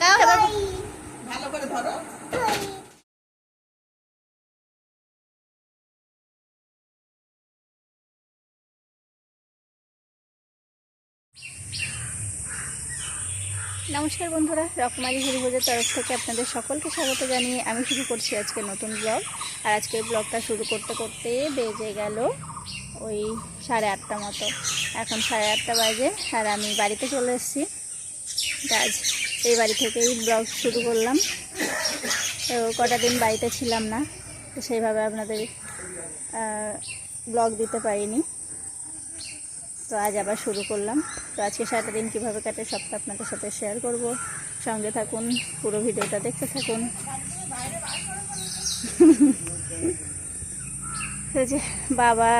তাকাও এবার। ভালো করে ধরো। নমস্কার বন্ধুরা, রকমারি হরিভোজের তরফ থেকে আপনাদের সকলকে স্বাগত জানিয়ে আমি শুরু করছি আজকে নতুন ব্লগ। আর আজকের ব্লগটা শুরু করতে করতে বেজে গেল ওই 8:30 মতো। এখন 8:30 বাজে আর আমি বাড়িতে চলে এসেছি। আজ এই বাড়ি থেকেই ব্লগ শুরু করলাম। তো কটা দিন বাড়িতে ছিলাম না, তো সেইভাবে আপনাদের ব্লগ দিতে পারিনি। তো আজ আবার শুরু করলাম। তো আজকে সারাটা দিন কীভাবে কাটে সবটা আপনাদের সাথে শেয়ার করব। সঙ্গে থাকুন, পুরো ভিডিওটা দেখতে থাকুন। যে বাবা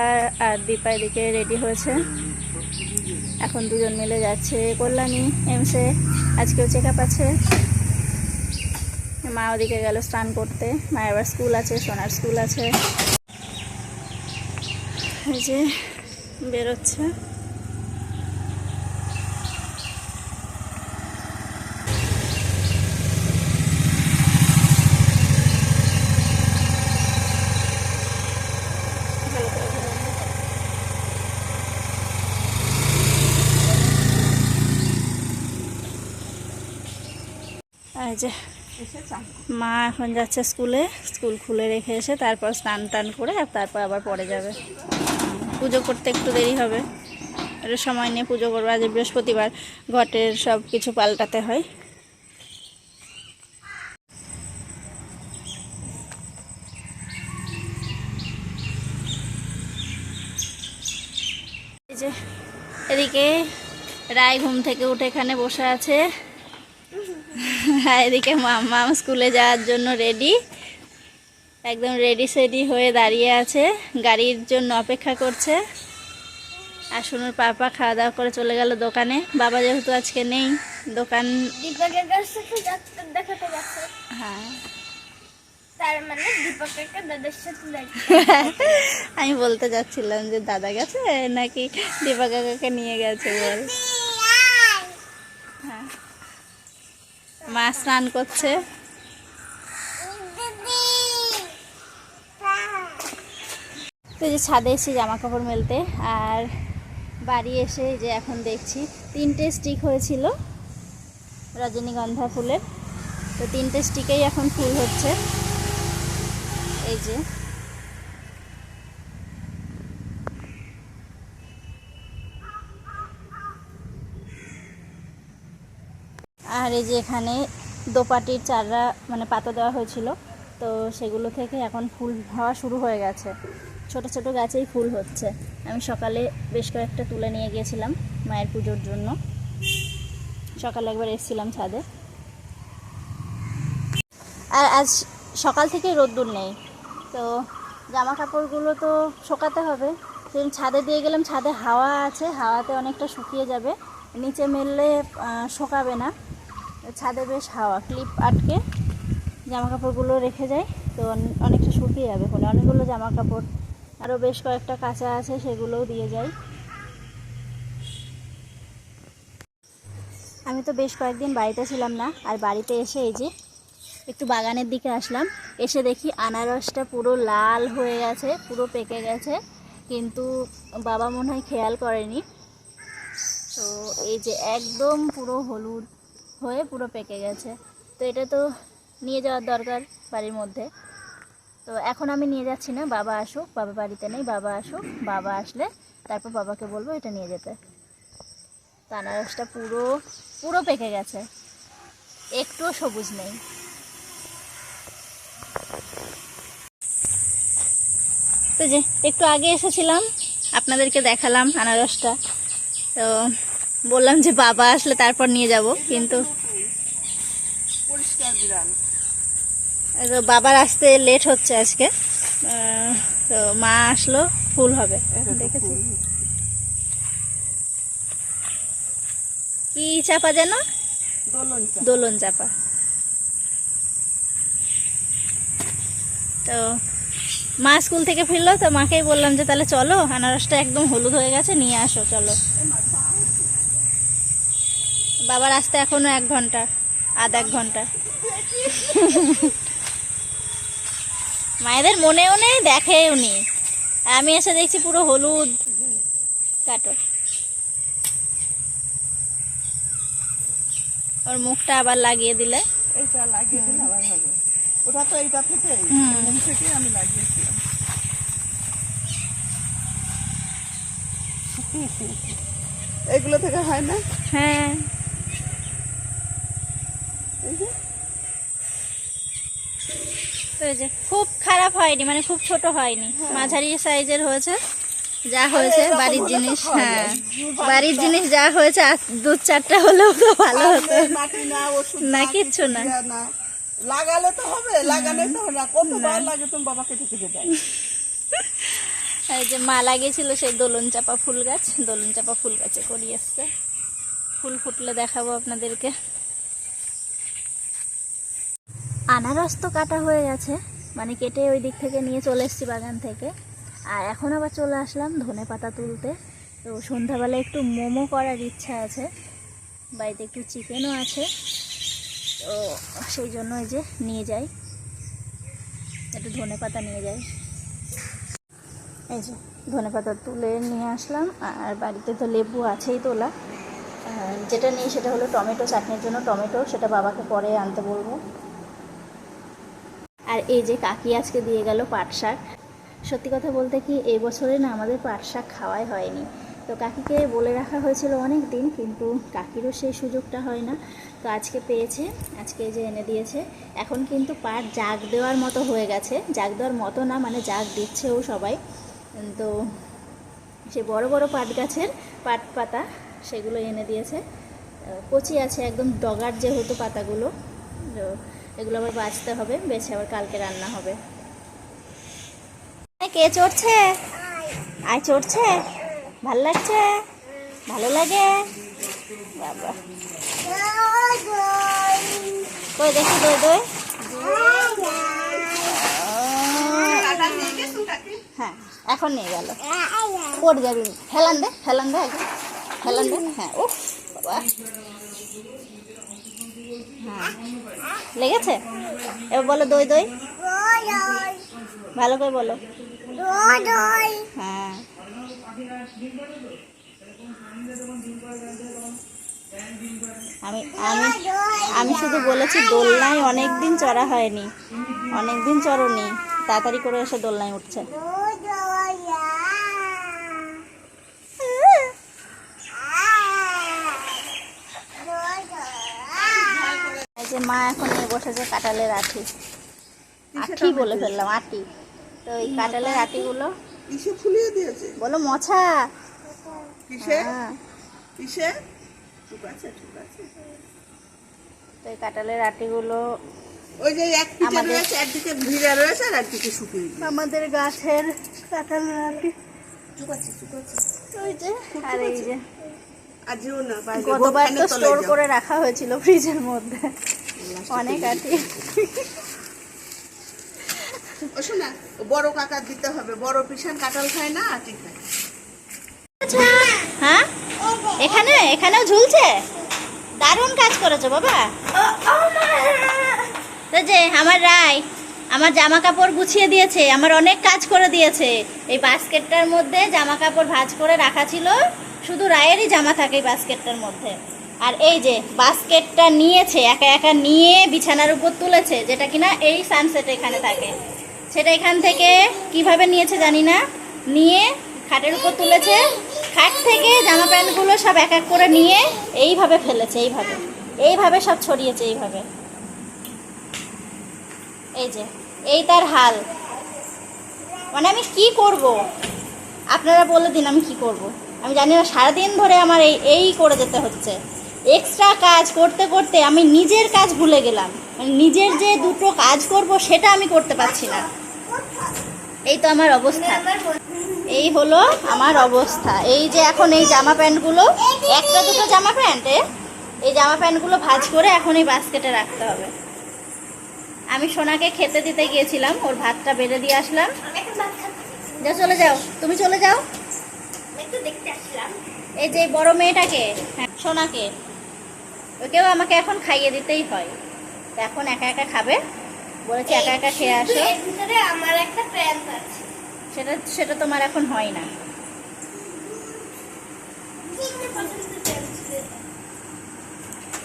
আর দীপা এদিকে রেডি হয়েছে, এখন দুজন মিলে যাচ্ছে কল্যাণী এমসে। আজকেও চেক আপ আছে। মা ওদিকে গেল স্নান করতে, মায়ের আবার স্কুল আছে, সোনার স্কুল আছে। এই যে বেরোচ্ছে। এই যে মা এখন যাচ্ছে স্কুলে, স্কুল খুলে রেখে এসে তারপর স্নান টান করে তারপর আবার পরে যাবে। পুজো করতে একটু দেরি হবে, একটু সময় নিয়ে পুজো করবো। আজ বৃহস্পতিবার, ঘটের সব কিছু পাল্টাতে হয়। এই যে এদিকে রায় ঘুম থেকে উঠে এখানে বসে আছে, এদিকে মাম্মা স্কুলে যাওয়ার জন্য রেডি, একদম রেডি সেডি হয়ে দাঁড়িয়ে আছে, গাড়ির জন্য অপেক্ষা করছে। আর শুনুর পাপা খাওয়া দাওয়া করে চলে গেল দোকানে। বাবা যেহেতু আজকে নেই, দোকান হ্যাঁ আমি বলতে যাচ্ছিলাম যে দাদা গেছে নাকি দীপা কাকাকে নিয়ে গেছে বল। হ্যাঁ, মা স্নান করছে। তো যে ছাদে এসে জামা কাপড় মেলতে, আর বাড়ি এসে যে এখন দেখছি 3টে স্টিক হয়েছিল রজনীগন্ধা ফুলের, তো 3টে স্টিকেই এখন ফুল হচ্ছে। এই যে আর এই যে এখানে দোপাটির চারা মানে পাতা দেওয়া হয়েছিল, তো সেগুলো থেকে এখন ফুল হওয়া শুরু হয়ে গেছে। ছোট ছোট গাছেই ফুল হচ্ছে। আমি সকালে বেশ কয়েকটা তুলে নিয়ে গিয়েছিলাম মায়ের পুজোর জন্য। সকালে একবার এসেছিলাম ছাদে, আর আজ সকাল থেকে রোদ্দুর নেই, তো জামা কাপড়গুলো তো শোকাতে হবে। সেদিন ছাদে দিয়ে গেলাম, ছাদে হাওয়া আছে, হাওয়াতে অনেকটা শুকিয়ে যাবে। নিচে মেললে শোকাবে না, ছাদে বেশ হাওয়া, ক্লিপ আটকে জামা কাপড়গুলো রেখে যায়, তো অনেকটা শুকিয়ে যাবে। ফলে অনেকগুলো জামা কাপড় আরও বেশ কয়েকটা কাঁচা আছে, সেগুলোও দিয়ে যায়। আমি তো বেশ কয়েকদিন বাড়িতে ছিলাম না, আর বাড়িতে এসে এই যে একটু বাগানের দিকে আসলাম। এসে দেখি আনারসটা পুরো লাল হয়ে গেছে, পুরো পেকে গেছে, কিন্তু বাবা মনে হয় খেয়াল করেনি। তো এই যে একদম পুরো হলুদ হয়ে পুরো পেকে গেছে। তো এটা তো নিয়ে যাওয়ার দরকার বাড়ির মধ্যে। তো এখন আমি নিয়ে যাচ্ছি না, বাবা আসুক, বাবা বাড়িতে নেই, বাবা আসুক, বাবা আসলে তারপর বাবাকে বলবো এটা নিয়ে যেতে। তো আনারসটা পুরো পুরো পেকে গেছে, একটুও সবুজ নেই। তো যে একটু আগে এসেছিলাম, আপনাদেরকে দেখালাম আনারসটা, তো বললাম যে বাবা আসলে তারপর নিয়ে যাব, কিন্তু বাবার আসতে লেট হচ্ছে আজকে। তো মা আসলো, ফুল হবে দেখেছি। কি চাপা যেন? দোলন চাপা। তো মা স্কুল থেকে ফিরলো, তো মাকেই বললাম যে তাহলে চলো, আনারসটা একদম হলুদ হয়ে গেছে, নিয়ে আসো চলো। বাবার আসতে এখনো 1 ঘন্টা। আধা এক ঘন্টা। মায়েদের মনেও নেই, দেখেও নি। আমি এসে দেখছি পুরো হলুদ। কাটো। ওর মুখটা আবার লাগিয়ে দিলে। এইটা লাগিয়ে দিলে আবার হবে। ওটা তো এইটা থেকে মুখ থেকে আমি লাগিয়েছিলাম। এগুলো থেকে হয় না? হ্যাঁ, এই যে তো এই যে খুব খারাপ হয়নি, মানে খুব ছোট হয়নি, মাঝারি সাইজের হয়েছে। যা হয়েছে এরকম বাড়ির হলে তো জিনিস। খাওয়া হ্যাঁ, যায়। বাড়ির জিনিস যা হয়েছে, আর দু চারটা হলেও তো ভালো হতো। আর মাটি না, ওষুধ না, কিচ্ছু না। ইয়া না। লাগালে তো হবে, লাগালে তো হবে না। কতবার লাগে তুমি বাবাকে থেকে দেয়। এই যে মা লাগিয়েছিল সেই দোলন চাপা ফুল গাছ, দোলন চাপা ফুল গাছে করি এসছে। ফুল ফুটলে দেখাবো আপনাদেরকে। আনারস তো কাটা হয়ে গেছে, মানে কেটে ওই দিক থেকে নিয়ে চলে এসেছি বাগান থেকে। আর এখন আবার চলে আসলাম ধনে পাতা তুলতে। তো সন্ধ্যাবেলা একটু মোমো করার ইচ্ছা আছে, বাড়িতে একটু চিকেনও আছে। তো সেই জন্য এই যে নিয়ে যাই, একটু ধনে পাতা নিয়ে যাই। এই যে ধনে পাতা তুলে নিয়ে আসলাম। আর বাড়িতে তো লেবু আছেই তোলা। যেটা নেই সেটা হলো টমেটো, চাটনির জন্য টমেটো, সেটা বাবাকে পরে আনতে বলবো। আর এই যে কাকি আজকে দিয়ে গেল পাট শাক। সত্যি কথা বলতে কি, এই বছরে না আমাদের পাট শাক খাওয়াই হয়নি। তো কাকিকে বলে রাখা হয়েছিল অনেক দিন, কিন্তু কাকিরও সেই সুযোগটা হয় না। তো আজকে পেয়েছে, আজকে যে এনে দিয়েছে। এখন কিন্তু পাট জাগ দেওয়ার মতো হয়ে গেছে, জাগ দেওয়ার মতো না, মানে জাগ দিচ্ছেও সবাই। তো সে বড় বড় পাট গাছের পাট পাতা সেগুলো এনে দিয়েছে। কচি আছে একদম, ডগার যেহেতু পাতাগুলো, তো এগুলো আবার বাছতে হবে, বেছে আবার কালকে রান্না হবে। কে চড়ছে? আয় চড়ছে, ভাল লাগছে, ভালো লাগে। বাবা কই দেখি, দই দই। হ্যাঁ, এখন নিয়ে গেল। পড়ে যাবি, ফেলান দে, ফেলান দে একদম, ফেলান দে। হ্যাঁ, উফ বাবা, হ্যাঁ লেগেছে। এবার বলো দই দই, ভালো করে বলো। হ্যাঁ, আমি আমি আমি শুধু বলেছি দোলনায় অনেক দিন চড়া হয়নি, অনেক দিন চড়নি, তাড়াতাড়ি করে এসে দোলনায় উঠছে। এই যে মা এখন নিয়ে বসেছে কাঁঠালের আঠি, আঠি বলে ফেললাম, আটি। তো এই কাঁঠালের আটিগুলো কিসে ফুলিয়ে দিয়েছে? বলো মোছা। কিসে? হ্যাঁ, কিসে? ঠিক আছে, ঠিক আছে। তো এই কাঁঠালের আটিগুলো ওই যে এক পিঠে আমাদের- রয়েছে, একদিকে ভিড়া রয়েছে আর একদিকে শুকিয়ে দিয়েছে। আমাদের গাছের কাঁঠালের আটি। চুকাচ্ছে, চুকাচ্ছে। ওই যে, আর এই যে আজও না, বাইরে গতবার তো ফ্যানের তলায় স্টোর যাও। করে রাখা হয়েছিল ফ্রিজের মধ্যে অনেক আটি। ও শোনা, বড় কাকার দিতে হবে, বড় পিসান কাঁঠাল খায় না, আটি খায়। হ্যাঁ, এখানে এখানেও ঝুলছে, দারুণ কাজ করেছো বাবা। তো যে আমার রায় আমার জামা কাপড় গুছিয়ে দিয়েছে, আমার অনেক কাজ করে দিয়েছে। এই বাস্কেটটার মধ্যে জামা কাপড় ভাঁজ করে রাখা ছিল, শুধু রায়েরই জামা থাকে এই বাস্কেটটার মধ্যে। আর এই যে বাস্কেটটা নিয়েছে, একা একা নিয়ে বিছানার উপর তুলেছে, যেটা কিনা এই সানসেট এখানে থাকে। সেটা এখান থেকে কিভাবে নিয়েছে জানি না, নিয়ে খাটের উপর তুলেছে, খাট থেকে জামা প্যান্টগুলো সব এক এক করে নিয়ে এইভাবে ফেলেছে, এইভাবে এইভাবে সব ছড়িয়েছে এইভাবে। এই যে এই তার হাল, মানে আমি কি করব, আপনারা বলে দিন আমি কি করব। আমি জানি না, সারাদিন ধরে আমার এই করে যেতে হচ্ছে। এক্সট্রা কাজ করতে করতে আমি নিজের কাজ ভুলে গেলাম, মানে নিজের যে দুটো কাজ করব সেটা আমি করতে পারছি না। এই তো আমার অবস্থা, এই হলো আমার অবস্থা। এই যে এখন এই জামা প্যান্টগুলো, একটা দুটো জামা প্যান্ট, এই জামা প্যান্টগুলো ভাঁজ করে এখন এই বাস্কেটে রাখতে হবে। আমি সোনাকে খেতে দিতে গিয়েছিলাম, ওর ভাতটা বেড়ে দিয়ে আসলাম। যা, চলে যাও, তুমি চলে যাও। এই যে বড় মেয়েটাকে, হ্যাঁ সোনাকে, ওকেও আমাকে এখন খাইয়ে দিতেই হয়। তো এখন একা একা খাবে, বলেছি একা একা খেয়ে আসো। এর ভিতরে আমার একটা প্যান্ট আছে। সেটা সেটা তোমার এখন হয় না।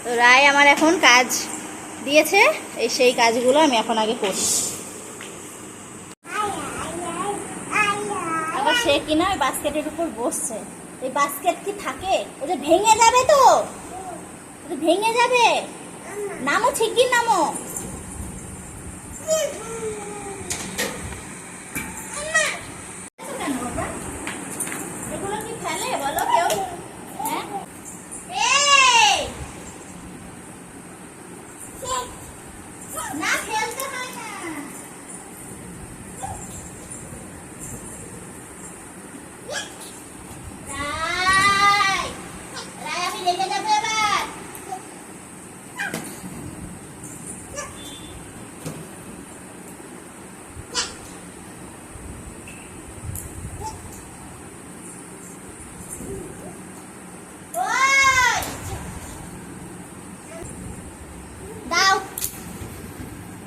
তো রায় আমার এখন কাজ দিয়েছে, এই সেই কাজগুলো আমি এখন আগে করি। আবার সে কিনা ওই বাস্কেটের উপর বসছে। এই বাস্কেট কি থাকে? ও যে ভেঙে যাবে, তো ও যে ভেঙে যাবে। নামো, শিগগির নামো। এগুলো কি ফেলে বলো কেউ? হ্যাঁ, না ফেলতে হয় না। রায়, রায় আমি রেগে যাবো এবার। ওই, দাও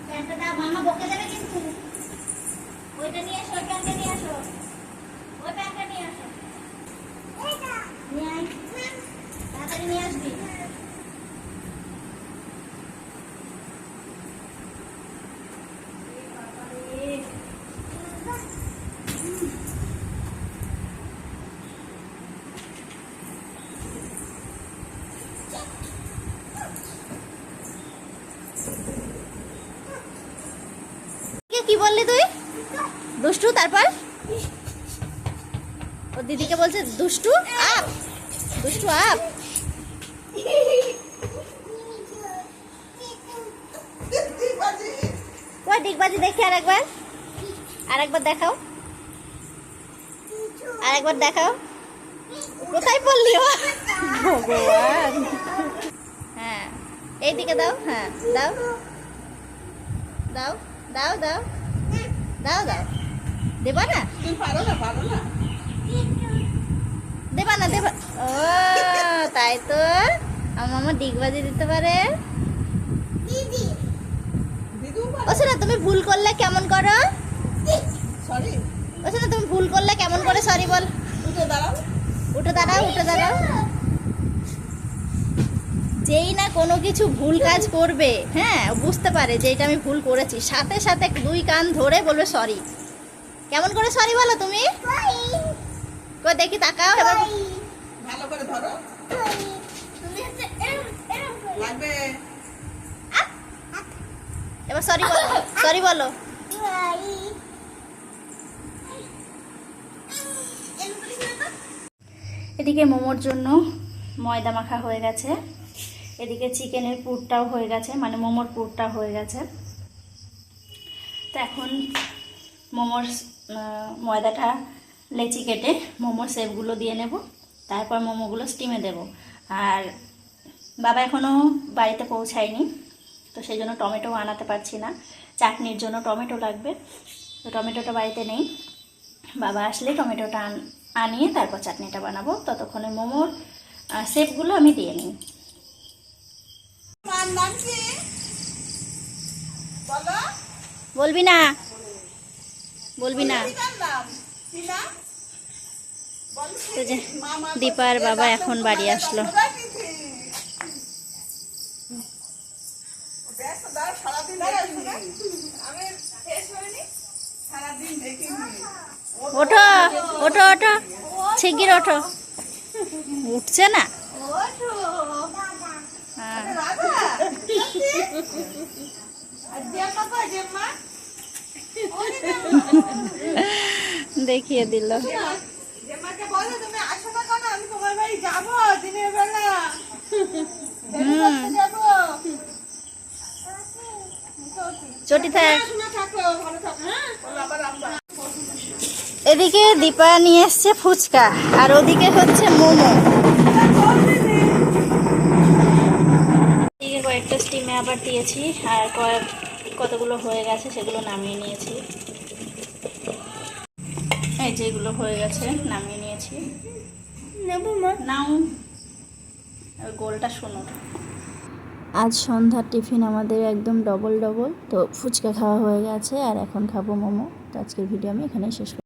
প্যান্টটা দাও, মামা বকে দেবে কিন্তু। ওইটা নিয়ে আসো, ওই প্যান্টটা নিয়ে আসো, ওই প্যান্টটা নিয়ে আসো। নিয়ে আয়, তাড়াতাড়ি নিয়ে আসবি। কি বললি তুই? দুষ্টু, তারপর ও দিদিকে বলছে দুষ্টু আপ, দুষ্টু আপ। কই ডিগবাজি দেখি আরেকবার, আরেকবার দেখাও, আরেকবার দেখাও। কোথায় পড়লি ও? ভগবান। হ্যাঁ, এইদিকে দাও, হ্যাঁ দাও দাও দাও দাও দাও দাও। দেবা না, তুমি পারো না, পারো না। দেবা না, দেবা। ও তাই তো, আমার মামা ডিগবাজি দিতে পারে। দিদিও পারো। ও শোনা, তুমি ভুল করলে কেমন করো? সরি, ও শোনা, তুমি ভুল করলে কেমন করে সরি বল? উঠে দাঁড়াও। উঠে দাঁড়াও, উঠে দাঁড়াও। যেই না কোনো কিছু ভুল কাজ করবে, হ্যাঁ বুঝতে পারে যে এটা আমি ভুল করেছি, সাথে সাথে দুই কান ধরে বলবে সরি। কেমন করে সরি বলো তুমি? কই দেখি, তাকাও এবার। ভালো করে ধরো, লাগবে। এবার সরি বলো, সরি বলো। এদিকে মোমোর জন্য ময়দা মাখা হয়ে গেছে, এদিকে চিকেনের পুরটাও হয়ে গেছে, মানে মোমোর পুরটা হয়ে গেছে। তো এখন মোমোর ময়দাটা লেচি কেটে মোমোর শেপগুলো দিয়ে নেব, তারপর মোমোগুলো স্টিমে দেব। আর বাবা এখনও বাড়িতে পৌঁছায়নি, তো সেই জন্য টমেটো আনাতে পারছি না। চাটনির জন্য টমেটো লাগবে, তো টমেটোটা বাড়িতে নেই। বাবা আসলে টমেটোটা আনিয়ে তারপর চাটনিটা বানাবো। ততক্ষণে মোমোর শেপগুলো আমি দিয়ে নিই। তোমার নাম কি বলো? বলবি না, বলবি না। দিদার নাম কি নাম? বলো কি? তো যে মামা দীপার বলছে, বাবা ডাকো, এখন তোমার বাড়ি নাম আসলো। তোমরা কি কি? ব্যস্ত, দাঁড়াও, সারাদিন দেখিনি। আমি শেষ হয়নি, সারাদিন দেখিনি। ওঠো ওঠো ওঠো, শিগগির ওঠো। উঠছে না। হ্যাঁ, রাধা, আর জেম্মা কই, জেম্মা? দেখিয়ে দিল। জেম্মাকে বলো তুমি আসো না কেন, আমি তোমার বাড়ি যাবো দিনের বেলা। দেরি করতে যাবো। চটি থাক। শোনা থাকো, ভালো থাকো, হ্যাঁ? বলো আবার আমরা। এদিকে দীপা নিয়ে এসছে ফুচকা, আর ওদিকে হচ্ছে মোমো। এদিকে কয়েকটা স্টিমে আবার দিয়েছি, আর কতগুলো হয়ে গেছে সেগুলো নামিয়ে নিয়েছি। এই যেগুলো হয়ে গেছে নামিয়ে নিয়েছি। নেবো মা। নাও, গোলটা শোনো। আজ সন্ধ্যার টিফিন আমাদের একদম ডবল ডবল। তো ফুচকা খাওয়া হয়ে গেছে আর এখন খাবো মোমো। তো আজকের ভিডিও আমি এখানেই শেষ করছি।